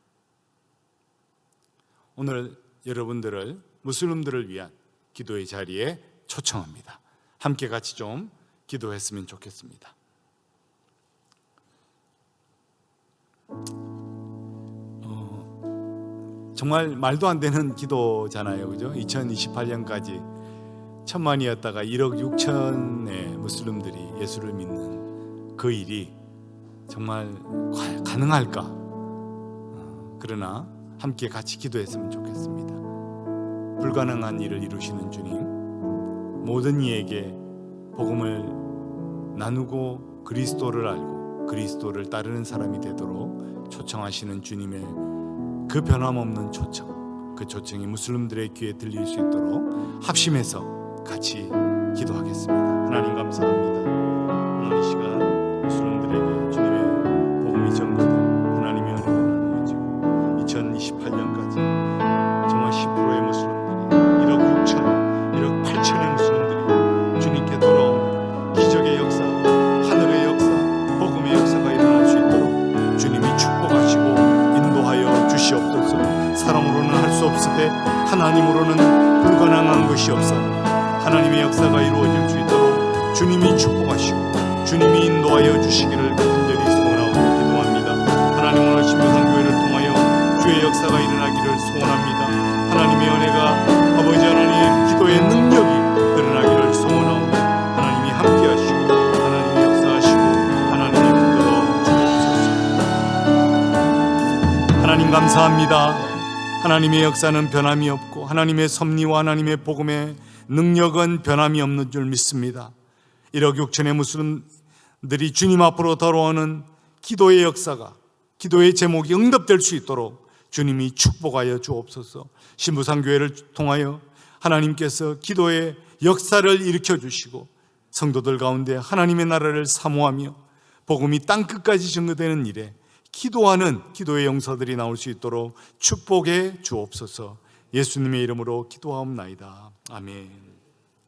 [SPEAKER 1] 오늘 여러분들을 무슬림들을 위한 기도의 자리에 초청합니다. 함께 같이 좀 기도했으면 좋겠습니다. 정말 말도 안 되는 기도잖아요, 그죠? 2028년까지 1000만이었다가 1억 6천의 무슬림들이 예수를 믿는 그 일이 정말 가능할까? 그러나 함께 같이 기도했으면 좋겠습니다. 불가능한 일을 이루시는 주님, 모든 이에게 복음을 나누고 그리스도를 알고 그리스도를 따르는 사람이 되도록 초청하시는 주님의 그 변함없는 초청, 그 초청이 무슬림들의 귀에 들릴 수 있도록 합심해서 같이 기도하겠습니다. 하나님 감사합니다. 오늘 이 시간 무슬림들에게 주님의 복음이 전파되고 하나님의 은혜가 나누어지고 2028년까지 정말 10%의 무슬림들이 1억 6천, 1억 8천의 무슬림들이 주님께 돌아오는 기적의 역사, 하늘의 역사, 복음의 역사가 일어날 수 있도록 주님이 축복하시고 인도하여 주시옵소서. 사람으로는 할 수 없으되 하나님으로는 불가능한 것이 없사오니 하나님의 역사가 이루어질 수 있도록 주님이 축복하시고 주님이 인도하여 주시기를 간절히 소원하고 기도합니다. 하나님 오늘 신부상교회를 통하여 주의 역사가 일어나기를 소원합니다. 하나님의 은혜가 아버지 하나님 기도의 능력이 드러나기를 소원하오니 하나님이 함께하시고 하나님이 역사하시고 하나님이 붙들어 주옵소서. 하나님 감사합니다. 하나님의 역사는 변함이 없고 하나님의 섭리와 하나님의 복음의 능력은 변함이 없는 줄 믿습니다. 1억 6천의 무슬림들이 주님 앞으로 돌아오는 기도의 역사가, 기도의 제목이 응답될 수 있도록 주님이 축복하여 주옵소서. 신부상교회를 통하여 하나님께서 기도의 역사를 일으켜 주시고 성도들 가운데 하나님의 나라를 사모하며 복음이 땅끝까지 증거되는 일에 기도하는 기도의 용사들이 나올 수 있도록 축복해 주옵소서. 예수님의 이름으로 기도하옵나이다. 아멘.